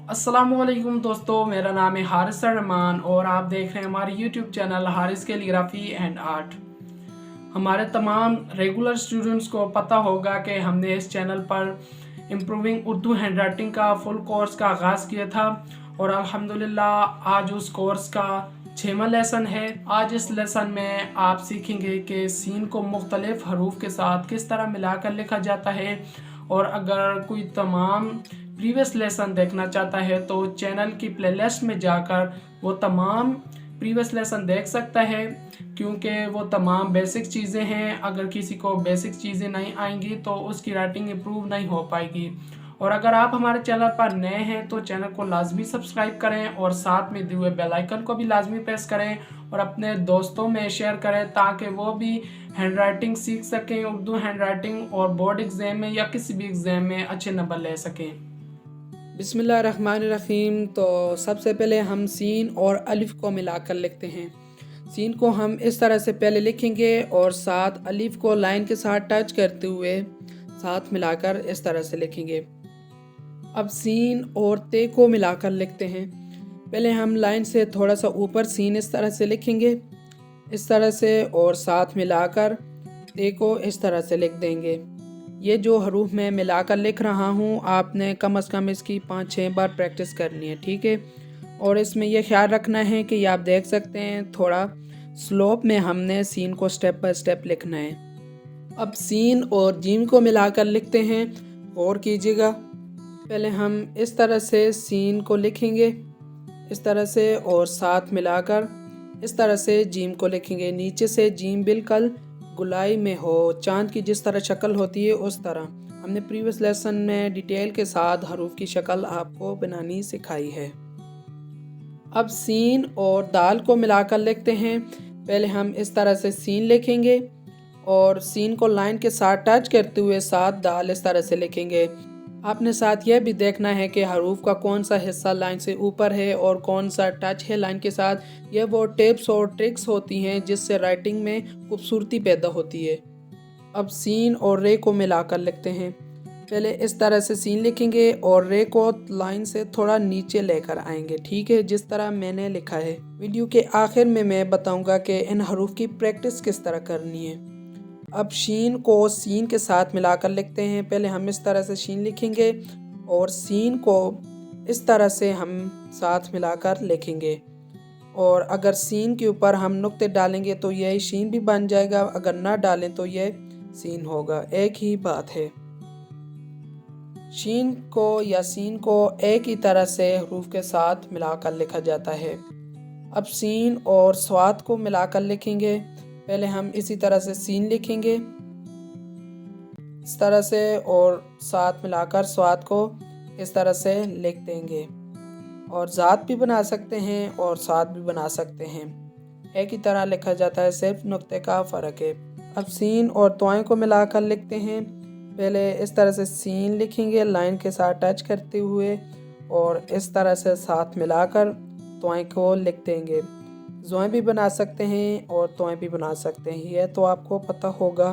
अस्सलामुअलैकुम दोस्तों, मेरा नाम है हारिस रहमान और आप देख रहे हैं हमारे YouTube channel Haris calligraphy and art. हमारे तमाम रेगुलर स्टूडेंट्स को पता होगा कि हमने इस चैनल पर इम्प्रूविंग उर्दू हैंड राइटिंग का फुल कोर्स का आगाज़ किया था और अल्हम्दुलिल्लाह आज उस कोर्स का 6वां लेसन है। आज इस लेसन में आप सीखेंगे कि सीन को मुख्तलिफ हरूफ के साथ किस तरह मिलाकर लिखा जाता है। और अगर कोई तमाम प्रीवियस लेसन देखना चाहता है तो चैनल की प्लेलिस्ट में जाकर वो तमाम प्रीवियस लेसन देख सकता है, क्योंकि वो तमाम बेसिक चीज़ें हैं। अगर किसी को बेसिक चीज़ें नहीं आएंगी तो उसकी राइटिंग इम्प्रूव नहीं हो पाएगी। और अगर आप हमारे चैनल पर नए हैं तो चैनल को लाजमी सब्सक्राइब करें और साथ में दिए हुए बेल आइकन को भी लाजमी प्रेस करें और अपने दोस्तों में शेयर करें ताकि वो भी हैंड राइटिंग सीख सकें, उर्दू हैंड राइटिंग, और बोर्ड एग्ज़ाम में या किसी भी एग्ज़ाम में अच्छे नंबर ले सकें। बिस्मिल्लाहिर्रहमानिर्रहीम। तो सबसे पहले हम सीन और अलिफ को मिलाकर लिखते हैं। सीन को हम इस तरह से पहले लिखेंगे और साथ अलिफ को लाइन के साथ टच करते हुए साथ मिलाकर इस तरह से लिखेंगे। अब सीन और ते को मिलाकर लिखते हैं। पहले हम लाइन से थोड़ा सा ऊपर सीन इस तरह से लिखेंगे, इस तरह से, और साथ मिलाकर ते को इस तरह से लिख देंगे। ये जो हरूफ मैं मिलाकर लिख रहा हूँ आपने कम से कम इसकी 5-6 बार प्रैक्टिस करनी है, ठीक है। और इसमें यह ख्याल रखना है कि आप देख सकते हैं थोड़ा स्लोप में हमने सीन को स्टेप बाय स्टेप लिखना है। अब सीन और जीम को मिलाकर लिखते हैं, गौर कीजिएगा। पहले हम इस तरह से सीन को लिखेंगे, इस तरह से, और साथ मिलाकर इस तरह से जीम को लिखेंगे। नीचे से जीम बिल्कुल गुलाई में हो, चांद की जिस तरह शक्ल होती है उस तरह। हमने प्रीवियस लेसन में डिटेल के साथ हरूफ की शक्ल आपको बनानी सिखाई है। अब सीन और दाल को मिलाकर लिखते हैं। पहले हम इस तरह से सीन लिखेंगे और सीन को लाइन के साथ टच करते हुए साथ दाल इस तरह से लिखेंगे। आपने साथ यह भी देखना है कि हरूफ का कौन सा हिस्सा लाइन से ऊपर है और कौन सा टच है लाइन के साथ। यह वो टिप्स और ट्रिक्स होती हैं जिससे राइटिंग में खूबसूरती पैदा होती है। अब सीन और रे को मिलाकर लिखते हैं। पहले इस तरह से सीन लिखेंगे और रे को लाइन से थोड़ा नीचे लेकर आएंगे, ठीक है, जिस तरह मैंने लिखा है। वीडियो के आखिर में मैं बताऊंगा कि इन हरूफ की प्रैक्टिस किस तरह करनी है। अब शीन को सीन के साथ मिलाकर लिखते हैं। पहले हम इस तरह से शीन लिखेंगे और सीन को इस तरह से हम साथ मिलाकर लिखेंगे। और अगर सीन के ऊपर हम नुक्ते डालेंगे तो यह शीन भी बन जाएगा, अगर ना डालें तो यह सीन होगा, एक ही बात है। शीन को या सीन को एक ही तरह से हरूफ के साथ मिलाकर लिखा जाता है। अब सीन और स्वाद को मिलाकर लिखेंगे। पहले हम इसी तरह से सीन लिखेंगे इस तरह से और साथ मिलाकर स्वाद को इस तरह से लिख देंगे। और ज़ात भी बना सकते हैं और साथ भी बना सकते हैं, एक ही तरह लिखा जाता है, सिर्फ नुक्ते का फ़र्क है। अब सीन और तोएं को मिलाकर लिखते हैं। पहले इस तरह से सीन लिखेंगे लाइन के साथ टच करते हुए और इस तरह से साथ मिलाकर तोएं को लिख देंगे। ज़ोएं भी बना सकते हैं और तोएं भी बना सकते हैं, यह तो आपको पता होगा।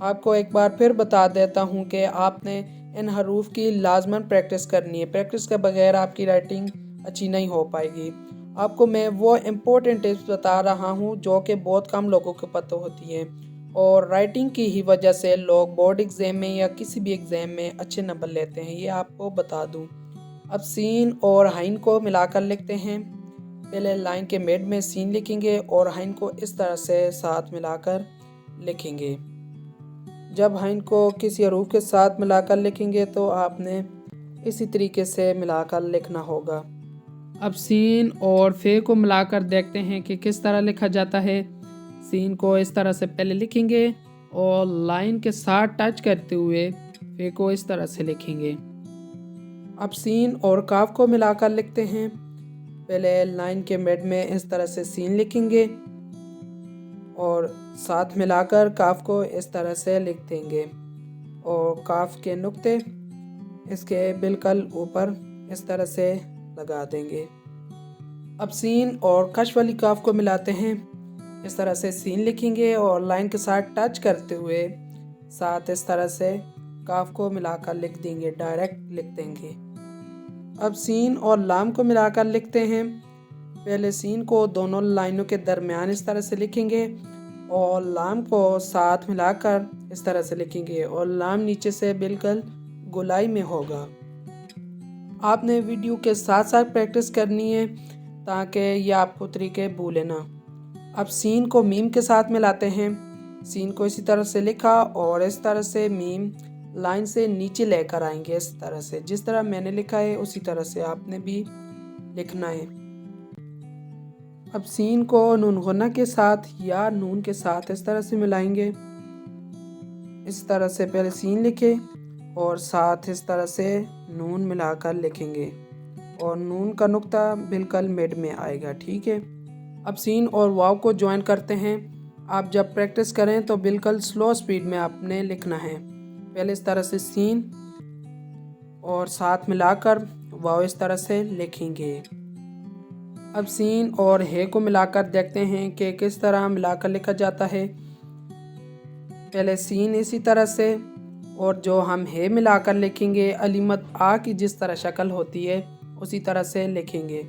आपको एक बार फिर बता देता हूँ कि आपने इन हरूफ की लाजमन प्रैक्टिस करनी है। प्रैक्टिस के बगैर आपकी राइटिंग अच्छी नहीं हो पाएगी। आपको मैं वो इम्पोर्टेंट टिप्स बता रहा हूँ जो कि बहुत कम लोगों को पता होती हैं और राइटिंग की ही वजह से लोग बोर्ड एग्ज़ाम में या किसी भी एग्ज़ाम में अच्छे नंबर लेते हैं, ये आपको बता दूँ। अब सीन और हाइन को मिलाकर लिखते हैं। पहले लाइन के मिड में सीन लिखेंगे और हाइन को इस तरह से साथ मिलाकर लिखेंगे। जब हाइन को किसी हरूफ के साथ मिलाकर लिखेंगे तो आपने इसी तरीके से मिलाकर लिखना होगा। अब सीन और फे को मिलाकर देखते हैं कि किस तरह लिखा जाता है। सीन को इस तरह से पहले लिखेंगे और लाइन के साथ टच करते हुए फे को इस तरह से लिखेंगे। अब सीन और काफ को मिलाकर लिखते हैं। पहले लाइन के मिड में इस तरह से सीन लिखेंगे और साथ मिलाकर काफ को इस तरह से लिख देंगे और काफ के नुक्ते इसके बिल्कुल ऊपर इस तरह से लगा देंगे। अब सीन और कश वाली काफ को मिलाते हैं। इस तरह से सीन लिखेंगे और लाइन के साथ टच करते हुए साथ इस तरह से काफ को मिलाकर लिख देंगे, डायरेक्ट लिख देंगे। अब सीन और लाम को मिलाकर लिखते हैं। पहले सीन को दोनों लाइनों के दरमियान इस तरह से लिखेंगे और लाम को साथ मिलाकर इस तरह से लिखेंगे और लाम नीचे से बिल्कुल गोलाई में होगा। आपने वीडियो के साथ साथ प्रैक्टिस करनी है ताकि यह आपको तरीके भूले ना। अब सीन को मीम के साथ मिलाते हैं। सीन को इसी तरह से लिखा और इस तरह से मीम लाइन से नीचे लेकर आएंगे। इस तरह से जिस तरह मैंने लिखा है उसी तरह से आपने भी लिखना है। अब सीन को नून गुन्ना के साथ या नून के साथ इस तरह से मिलाएंगे। इस तरह से पहले सीन लिखे और साथ इस तरह से नून मिलाकर लिखेंगे और नून का नुक्ता बिल्कुल मिड में आएगा। ठीक है। अब सीन और वाव को ज्वाइन करते हैं। आप जब प्रैक्टिस करें तो बिल्कुल स्लो स्पीड में आपने लिखना है। पहले इस तरह से सीन और साथ मिलाकर वाव इस तरह से लिखेंगे। अब सीन और हे को मिलाकर देखते हैं कि किस तरह मिलाकर लिखा जाता है। पहले सीन इसी तरह से और जो हम हे मिलाकर लिखेंगे अलीमत आ की जिस तरह शक्ल होती है उसी तरह से लिखेंगे।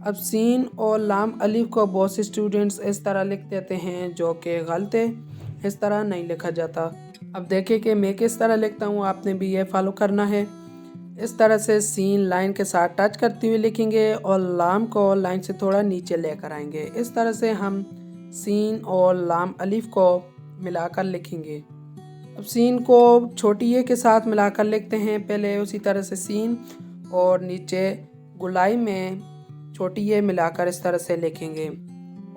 अब सीन और लाम अलिफ को बहुत से स्टूडेंट्स इस तरह लिख देते हैं जो कि गलत है, इस तरह नहीं लिखा जाता। अब देखें कि मैं किस तरह लिखता हूँ, आपने भी ये फॉलो करना है। इस तरह से सीन लाइन के साथ टच करते हुए लिखेंगे और लाम को लाइन से थोड़ा नीचे लेकर आएंगे। इस तरह से हम सीन और लाम अलिफ को मिलाकर लिखेंगे। अब सीन को छोटी ए के साथ मिलाकर लिखते हैं। पहले उसी तरह से सीन और नीचे गुलाई में छोटी ए मिलाकर इस तरह से लिखेंगे।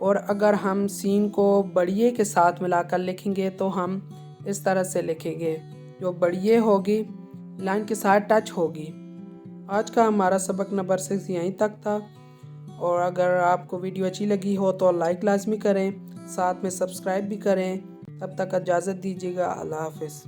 और अगर हम सीन को बड़ी ए के साथ मिलाकर लिखेंगे तो हम इस तरह से लिखेंगे। जो बड़ी ए होगी लाइन के साथ टच होगी। आज का हमारा सबक नंबर 6 यहीं तक था। और अगर आपको वीडियो अच्छी लगी हो तो लाइक लाजमी करें, साथ में सब्सक्राइब भी करें। तब तक इजाज़त दीजिएगा। अल्लाह हाफिज़।